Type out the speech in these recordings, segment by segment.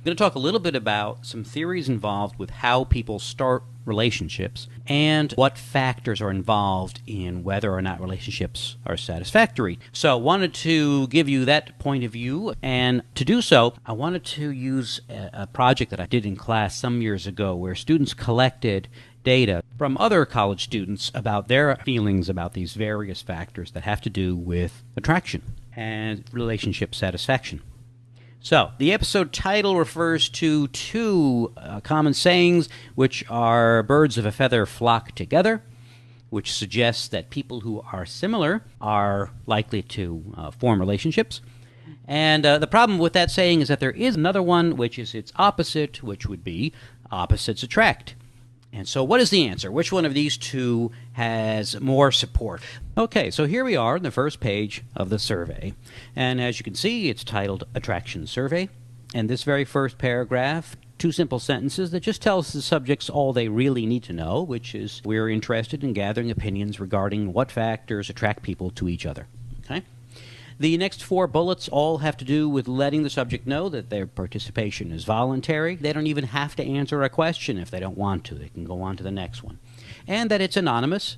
I'm going to talk a little bit about some theories involved with how people start relationships and what factors are involved in whether or not relationships are satisfactory. So I wanted to give you that point of view, and to do so, I wanted to use a project that I did in class some years ago where students collected data from other college students about their feelings about these various factors that have to do with attraction and relationship satisfaction. So, the episode title refers to two common sayings, which are birds of a feather flock together, which suggests that people who are similar are likely to form relationships. And the problem with that saying is that there is another one, which is its opposite, which would be opposites attract. And so what is the answer? Which one of these two has more support? Okay, so here we are on the first page of the survey. And as you can see, it's titled Attraction Survey. And this very first paragraph, two simple sentences that just tells the subjects all they really need to know, which is we're interested in gathering opinions regarding what factors attract people to each other. Okay? The next four bullets all have to do with letting the subject know that their participation is voluntary. They don't even have to answer a question if they don't want to. They can go on to the next one. And that it's anonymous.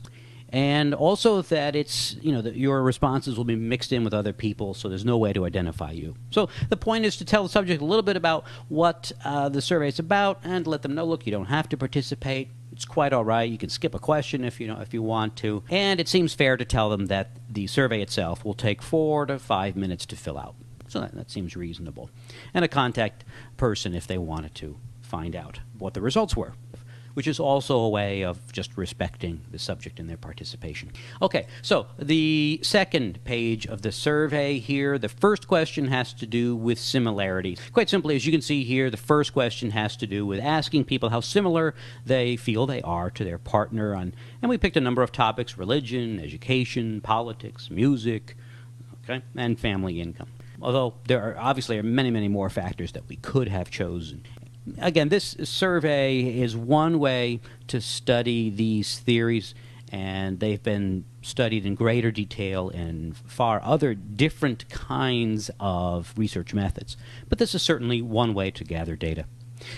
And also that it's, that your responses will be mixed in with other people, so there's no way to identify you. So the point is to tell the subject a little bit about what the survey is about and let them know, look, you don't have to participate. It's quite all right. You can skip a question if you want to. And it seems fair to tell them that the survey itself will take 4 to 5 minutes to fill out. So that seems reasonable. And a contact person if they wanted to find out what the results were, which is also a way of just respecting the subject in their participation. Okay, so the second page of the survey here, the first question has to do with similarity. Quite simply, as you can see here, the first question has to do with asking people how similar they feel they are to their partner. And we picked a number of topics: religion, education, politics, music, okay, and family income. Although there are obviously many, many more factors that we could have chosen. Again, this survey is one way to study these theories, and they've been studied in greater detail in far other different kinds of research methods. But this is certainly one way to gather data.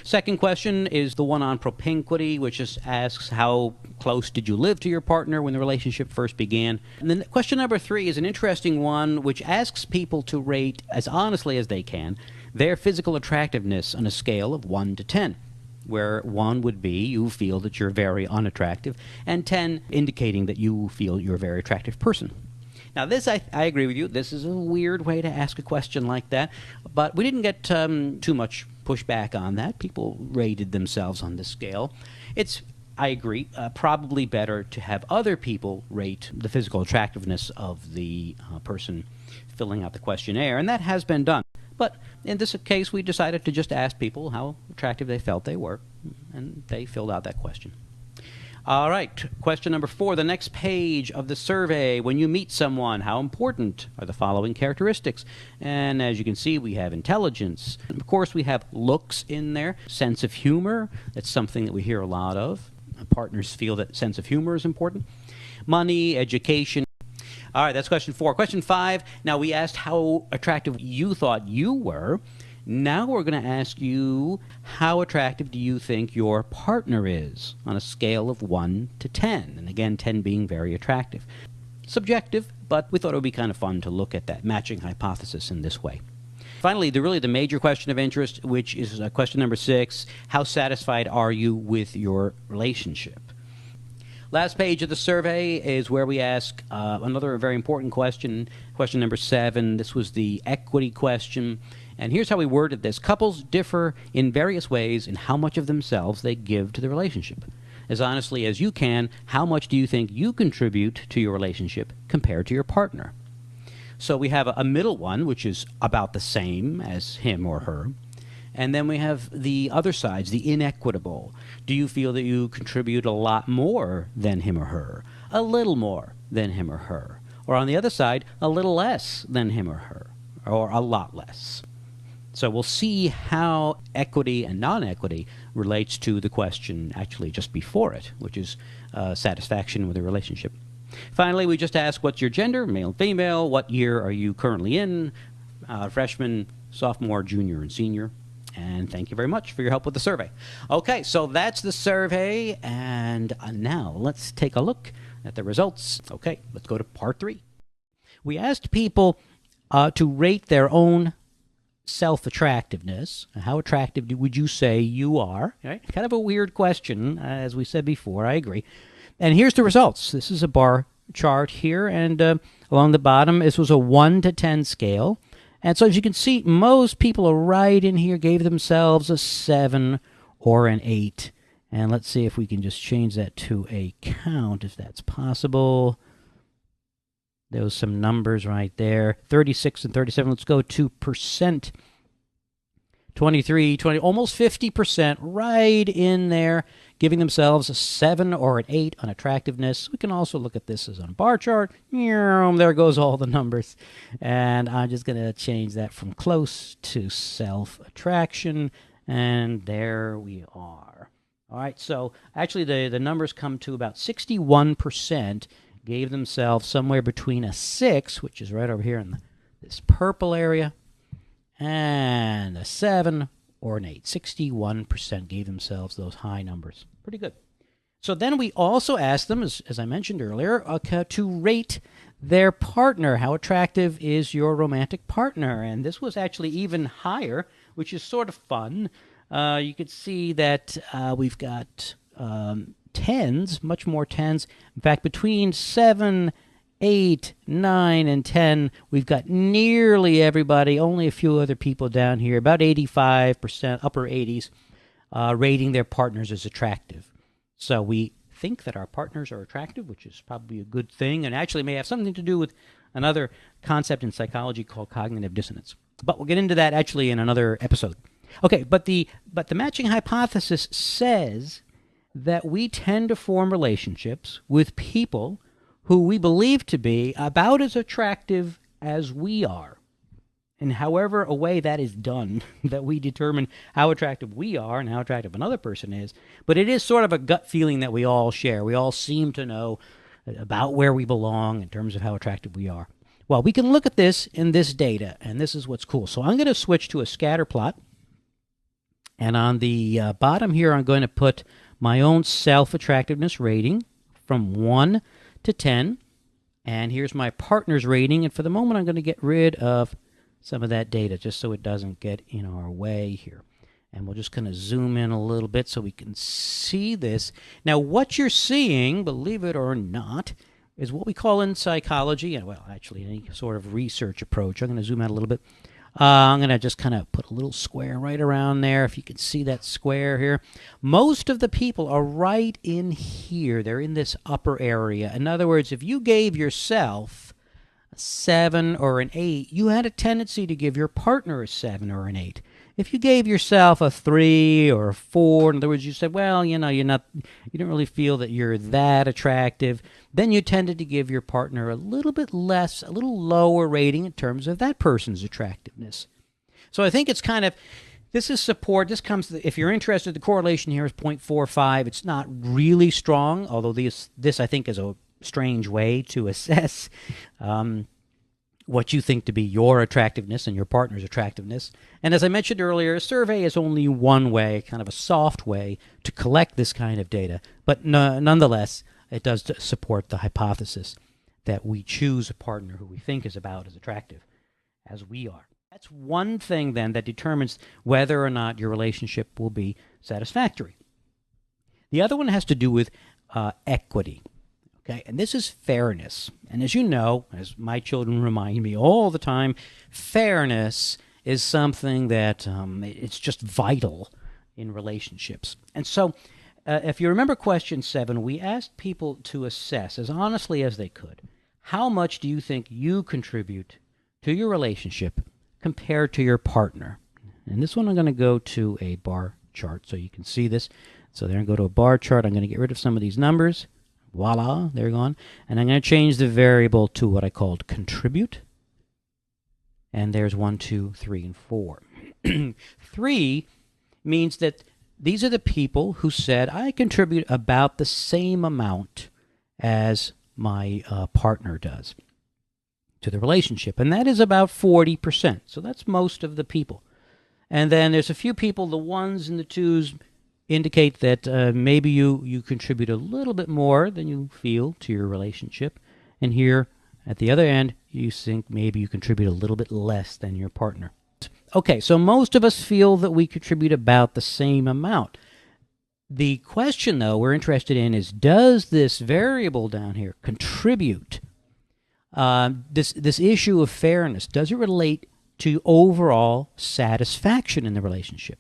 Second question is the one on propinquity, which just asks how close did you live to your partner when the relationship first began. And then question number 3 is an interesting one, which asks people to rate as honestly as they can their physical attractiveness on a scale of 1 to 10, where 1 would be you feel that you're very unattractive, and 10 indicating that you feel you're a very attractive person. Now this, I agree with you, this is a weird way to ask a question like that, but we didn't get too much pushback on that. People rated themselves on this scale. It's, I agree, probably better to have other people rate the physical attractiveness of the person filling out the questionnaire, and that has been done. But in this case, we decided to just ask people how attractive they felt they were, and they filled out that question. All right, question number 4, the next page of the survey. When you meet someone, how important are the following characteristics? And as you can see, we have intelligence. Of course, we have looks in there. Sense of humor, that's something that we hear a lot of. Partners feel that sense of humor is important. Money, education. All right, that's question 4. Question 5, now we asked how attractive you thought you were. Now we're going to ask you, how attractive do you think your partner is on a scale of 1 to 10? And again, 10 being very attractive. Subjective, but we thought it would be kind of fun to look at that matching hypothesis in this way. Finally, the major question of interest, which is question number 6, how satisfied are you with your relationship? Last page of the survey is where we ask another very important question, question number 7. This was the equity question. And here's how we worded this. Couples differ in various ways in how much of themselves they give to the relationship. As honestly as you can, how much do you think you contribute to your relationship compared to your partner? So we have a middle one, which is about the same as him or her. And then we have the other sides, the inequitable. Do you feel that you contribute a lot more than him or her? A little more than him or her? Or on the other side, a little less than him or her? Or a lot less? So we'll see how equity and non-equity relates to the question actually just before it, which is satisfaction with a relationship. Finally, we just ask, what's your gender, male, female? What year are you currently in? Freshman, sophomore, junior, and senior. And thank you very much for your help with the survey. Okay, so that's the survey, and now let's take a look at the results. Okay, let's go to part 3. We asked people to rate their own self-attractiveness. How attractive would you say you are? Right? Kind of a weird question, as we said before. I agree. And here's the results. This is a bar chart here, and along the bottom, this was a 1 to 10 scale. And so as you can see, most people are right in here, gave themselves a 7 or an 8. And let's see if we can just change that to a count, if that's possible. There was some numbers right there. 36 and 37. Let's go to percent. 23, 20, almost 50% right in there, giving themselves a 7 or an 8 on attractiveness. We can also look at this as on a bar chart. There goes all the numbers. And I'm just going to change that from close to self-attraction. And there we are. All right, so actually the numbers come to about 61% gave themselves somewhere between a 6, which is right over here in this purple area, and a 7 or an 8. 61% gave themselves those high numbers. Pretty good. So then we also asked them, as I mentioned earlier, to rate their partner. How attractive is your romantic partner? And this was actually even higher, which is sort of fun. You could see that we've got 10s, much more 10s. In fact, between 7, 8, 9, and 10, we've got nearly everybody, only a few other people down here, about 85%, upper 80s, rating their partners as attractive. So we think that our partners are attractive, which is probably a good thing, and actually may have something to do with another concept in psychology called cognitive dissonance. But we'll get into that actually in another episode. Okay, but the matching hypothesis says that we tend to form relationships with people who we believe to be about as attractive as we are. And however a way that is done, that we determine how attractive we are and how attractive another person is, but it is sort of a gut feeling that we all share. We all seem to know about where we belong in terms of how attractive we are. Well, we can look at this in this data, and this is what's cool. So I'm going to switch to a scatter plot. And on the bottom here, I'm going to put my own self-attractiveness rating from 1 to 10. And here's my partner's rating. And for the moment, I'm going to get rid of some of that data just so it doesn't get in our way here. And we'll just kind of zoom in a little bit so we can see this. Now, what you're seeing, believe it or not, is what we call in psychology, and well, actually any sort of research approach. I'm going to zoom out a little bit. I'm going to just kind of put a little square right around there, if you can see that square here. Most of the people are right in here. They're in this upper area. In other words, if you gave yourself a 7 or an 8, you had a tendency to give your partner a 7 or an 8. If you gave yourself a 3 or a 4, in other words, you said, well, you know, you don't really feel that you're that attractive, then you tended to give your partner a little bit less, a little lower rating in terms of that person's attractiveness. So I think it's kind of, this is support. This comes, if you're interested, the correlation here is 0.45. It's not really strong, although this I think is a strange way to assess what you think to be your attractiveness and your partner's attractiveness. And as I mentioned earlier, a survey is only one way, kind of a soft way, to collect this kind of data. But nonetheless, it does support the hypothesis that we choose a partner who we think is about as attractive as we are. That's one thing, then, that determines whether or not your relationship will be satisfactory. The other one has to do with equity. Okay, and this is fairness. And as you know, as my children remind me all the time, fairness is something that it's just vital in relationships. And so if you remember question 7, we asked people to assess as honestly as they could, how much do you think you contribute to your relationship compared to your partner? And this one I'm going to go to a bar chart so you can see this. So there, I'm going to go to a bar chart. I'm going to get rid of some of these numbers. Voila, they're gone. And I'm going to change the variable to what I called contribute. And there's 1, 2, 3, and 4. 3 means that these are the people who said, I contribute about the same amount as my partner does to the relationship. And that is about 40%. So that's most of the people. And then there's a few people, the ones and the twos indicate that maybe you contribute a little bit more than you feel to your relationship. And here at the other end, you think maybe you contribute a little bit less than your partner. Okay, so most of us feel that we contribute about the same amount. The question, though, we're interested in is, does this variable down here contribute? This issue of fairness, does it relate to overall satisfaction in the relationship?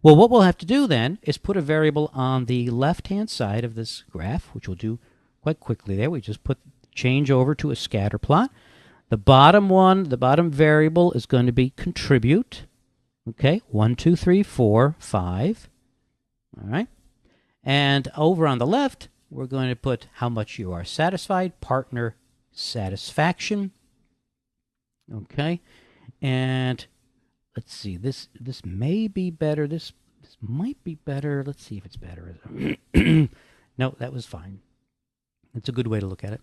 Well, what we'll have to do then is put a variable on the left-hand side of this graph, which we'll do quite quickly there. We just change over to a scatter plot. The bottom variable is going to be contribute. Okay, 1, 2, 3, 4, 5. All right. And over on the left, we're going to put how much you are satisfied, partner satisfaction. Okay. And let's see, this may be better. This might be better. Let's see if it's better. No, that was fine. It's a good way to look at it.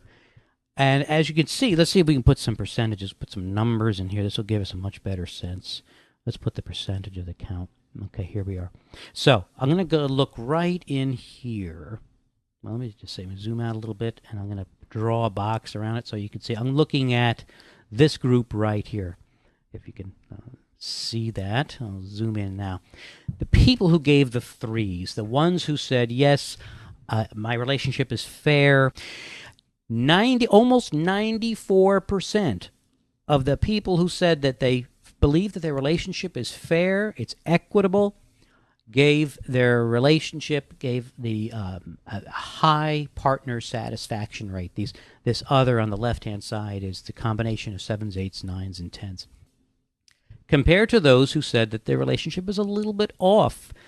And as you can see, let's see if we can put some percentages, put some numbers in here. This will give us a much better sense. Let's put the percentage of the count. Okay, here we are. So I'm going to go look right in here. Well, let me just say, zoom out a little bit, and I'm going to draw a box around it so you can see. I'm looking at this group right here. If you can see that, I'll zoom in now. The people who gave the 3s, the ones who said, yes, my relationship is fair, almost 94% of the people who said that they believe that their relationship is fair, it's equitable, gave the a high partner satisfaction rate. This other on the left-hand side is the combination of 7s, 8s, 9s, and 10s. Compared to those who said that their relationship is a little bit off.